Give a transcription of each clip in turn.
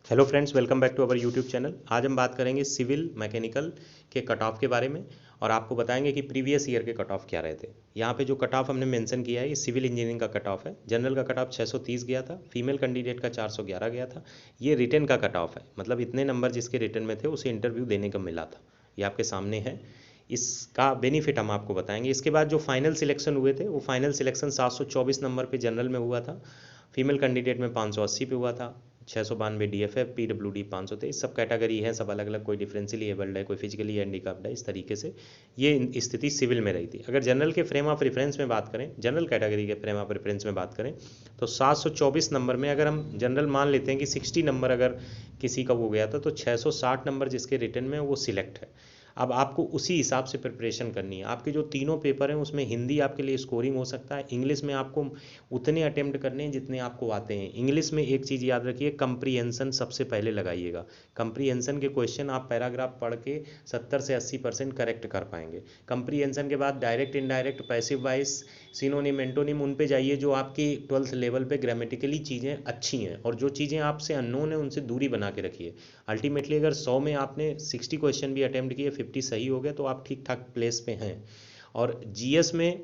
Hello friends, welcome back to our YouTube channel. आज हम बात करेंगे सिविल मैकेनिकल के कट ऑफ के बारे में और आपको बताएंगे कि प्रीवियस ईयर के कट ऑफ क्या रहे थे। यहाँ पे जो कट ऑफ हमने मेंशन किया है ये सिविल इंजीनियरिंग का कट ऑफ है। जनरल का कट ऑफ 630 गया था, फीमेल कैंडिडेट का 411 गया था। ये रिटन का कट ऑफ है, मतलब इतने नंबर जिसके रिटन में थे उसे इंटरव्यू देने का मिला था। ये आपके सामने है, इसका बेनिफिट हम आपको बताएंगे। इसके बाद जो फाइनल सिलेक्शन हुए थे वो फाइनल सिलेक्शन 724 नंबर पे जनरल में हुआ था, फीमेल कैंडिडेट में 580 पे हुआ था, 692 DFF, PWD 523, सब कैटेगरी है, सब अलग अलग, कोई डिफरेंशियली एबल्ड है, कोई फिजिकली हैंडीकैप्ड है। इस तरीके से ये स्थिति सिविल में रही थी। अगर जनरल के फ्रेम ऑफ रेफरेंस में बात करें, जनरल कैटेगरी के फ्रेम ऑफ रेफरेंस में बात करें तो 724 नंबर में अगर हम जनरल मान लेते हैं कि 60 नंबर अगर किसी का वो गया था तो 660 नंबर जिसके रिटन में वो सिलेक्ट है। अब आपको उसी हिसाब से प्रिपरेशन करनी है। आपके जो तीनों पेपर हैं उसमें हिंदी आपके लिए स्कोरिंग हो सकता है, इंग्लिश में आपको उतने अटेम्प्ट करने हैं जितने आपको आते हैं। इंग्लिश में एक चीज़ याद रखिए, कंप्रीहेंशन सबसे पहले लगाइएगा। कंप्रीहेंशन के क्वेश्चन आप पैराग्राफ पढ़ के 70 से 80% करेक्ट कर पाएंगे। कंप्रीहेंशन के बाद direct indirect passive voice synonym antonym उन पे जाइए जो आपकी 12th लेवल पे ग्रामेटिकली चीज़ें अच्छी हैं, और जो चीज़ें आपसे अननोन है उनसे दूरी बना के रखिए। अल्टीमेटली अगर 100 में आपने 60 क्वेश्चन भी अटेम्प्ट किए, 50 सही हो गए तो आप ठीक ठाक प्लेस पे हैं। और जीएस में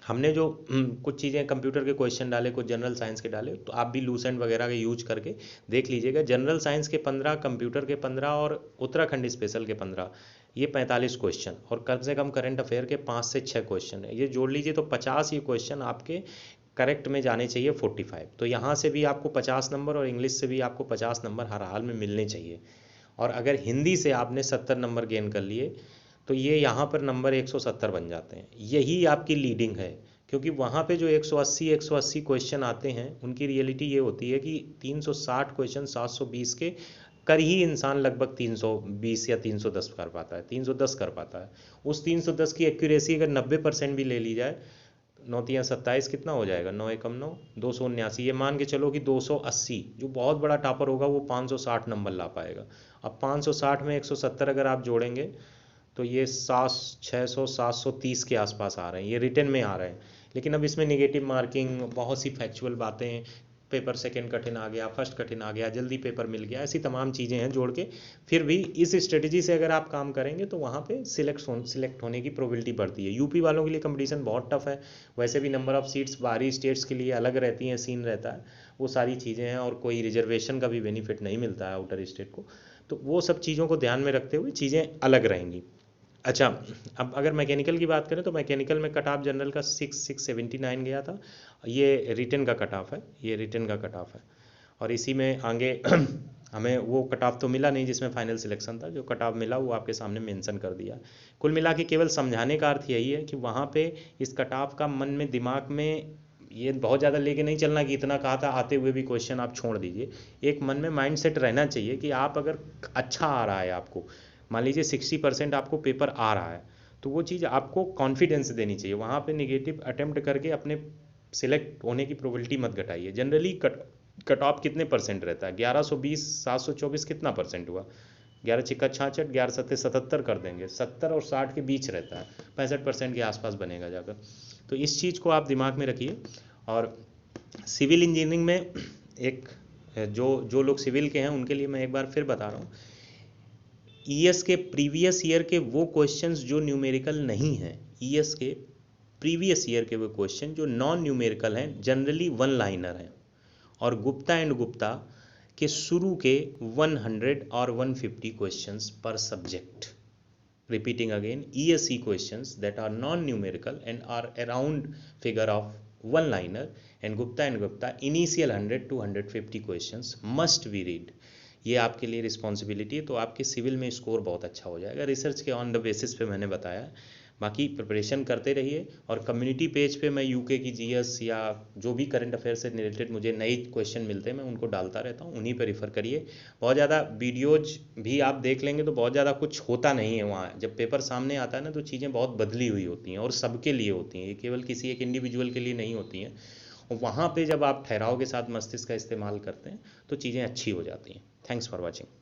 हमने जो कुछ चीज़ें कंप्यूटर के क्वेश्चन डाले, कुछ जनरल साइंस के डाले, तो आप भी लूसेंट वगैरह के यूज करके देख लीजिएगा। जनरल साइंस के 15, कंप्यूटर के 15 और उत्तराखंड स्पेशल के 15, ये 45 क्वेश्चन, और कम से कम करंट अफेयर के 5 से 6 क्वेश्चन है। ये जोड़ लीजिए तो 50 ये क्वेश्चन आपके करेक्ट में जाने चाहिए 45। तो यहाँ से भी आपको 50 नंबर और इंग्लिश से भी आपको 50 नंबर हर हाल में मिलने चाहिए। और अगर हिंदी से आपने 70 नंबर गेन कर लिए तो ये यहाँ पर नंबर 170 बन जाते हैं। यही आपकी लीडिंग है, क्योंकि वहाँ पे जो 180 क्वेश्चन आते हैं उनकी रियलिटी ये होती है कि 360 क्वेश्चन 720 के कर ही इंसान लगभग 320 या 310 कर पाता है, 310 कर पाता है। उस 310 की एक्यूरेसी अगर 90% भी ले ली जाए, 9×3=27, कितना हो जाएगा, 9×1=9, 279। ये मान के चलो कि 280 जो बहुत बड़ा टॉपर होगा वो 560 नंबर ला पाएगा। अब 560 में 170 अगर आप जोड़ेंगे तो ये 600 730 के आसपास आ रहे हैं, ये रिटर्न में आ रहे हैं। लेकिन अब इसमें नेगेटिव मार्किंग, बहुत सी फैक्चुअल बातें, पेपर सेकंड कठिन आ गया, फर्स्ट कठिन आ गया, जल्दी पेपर मिल गया, ऐसी तमाम चीज़ें हैं जोड़ के। फिर भी इस स्ट्रेटजी से अगर आप काम करेंगे तो वहाँ पे सिलेक्ट होने की प्रोबेबिलिटी बढ़ती है। यूपी वालों के लिए कंपटीशन बहुत टफ है। वैसे भी नंबर ऑफ सीट्स बाहरी स्टेट्स के लिए अलग रहती हैं, सीन रहता है, वो सारी चीज़ें हैं, और कोई रिजर्वेशन का भी बेनिफिट नहीं मिलता है आउटर स्टेट को। तो वो सब चीज़ों को ध्यान में रखते हुए चीज़ें अलग रहेंगी। अच्छा, अब अगर मैकेनिकल की बात करें तो मैकेनिकल में कट ऑफ जनरल का 679 गया था। ये रिटन का कट ऑफ है, ये रिटन का कट ऑफ है। और इसी में आगे हमें वो कट ऑफ तो मिला नहीं जिसमें फाइनल सिलेक्शन था। जो कट ऑफ मिला वो आपके सामने मेंशन कर दिया। कुल मिला के केवल समझाने का अर्थ यही है कि वहाँ पे इस कट ऑफ का मन में, दिमाग में ये बहुत ज़्यादा लेके नहीं चलना कि इतना कहा था, आते हुए भी क्वेश्चन आप छोड़ दीजिए। एक मन में माइंड सेट रहना चाहिए कि आप अगर अच्छा आ रहा है, आपको मान लीजिए 60% आपको पेपर आ रहा है, तो वो चीज़ आपको कॉन्फिडेंस देनी चाहिए। वहाँ पे नेगेटिव अटेम्प्ट करके अपने सिलेक्ट होने की प्रोबेबिलिटी मत घटाइए। जनरली कट ऑफ कितने परसेंट रहता है, 1120, 724 कितना परसेंट हुआ, 11×6=66, 11×7=77 कर देंगे, 70 और 60 के बीच रहता है, 65% के आसपास बनेगा जाकर। तो इस चीज़ को आप दिमाग में रखिए। और सिविल इंजीनियरिंग में एक जो लोग सिविल के हैं उनके लिए मैं एक बार फिर बता रहा हूँ, ईएस के प्रीवियस ईयर के वो क्वेश्चंस जो न्यूमेरिकल नहीं हैं, ईएस के प्रीवियस ईयर के वो क्वेश्चन जो नॉन न्यूमेरिकल हैं, जनरली वन लाइनर हैं। और गुप्ता एंड गुप्ता के शुरू के 100 और 150 क्वेश्चंस पर subject, repeating again, ESE questions that are non-numerical and are around figure of one liner, and Gupta initial 100 to 150 questions must be read। ये आपके लिए रिस्पॉन्सिबिलिटी है, तो आपके सिविल में स्कोर बहुत अच्छा हो जाएगा। रिसर्च के ऑन द बेसिस पे मैंने बताया। बाकी प्रिपरेशन करते रहिए, और कम्युनिटी पेज पे मैं यूके की जीएस या जो भी करंट अफेयर से रिलेटेड मुझे नए क्वेश्चन मिलते हैं मैं उनको डालता रहता हूँ, उन्हीं पर रिफ़र करिए। बहुत ज़्यादा वीडियोज भी आप देख लेंगे तो बहुत ज़्यादा कुछ होता नहीं है वहाँ। जब पेपर सामने आता है ना तो चीज़ें बहुत बदली हुई होती हैं, और सबके लिए होती हैं, ये केवल किसी एक इंडिविजुअल के लिए नहीं होती हैं। और वहाँ पे जब आप ठहराव के साथ मस्तिष्क का इस्तेमाल करते हैं तो चीज़ें अच्छी हो जाती हैं। Thanks for watching.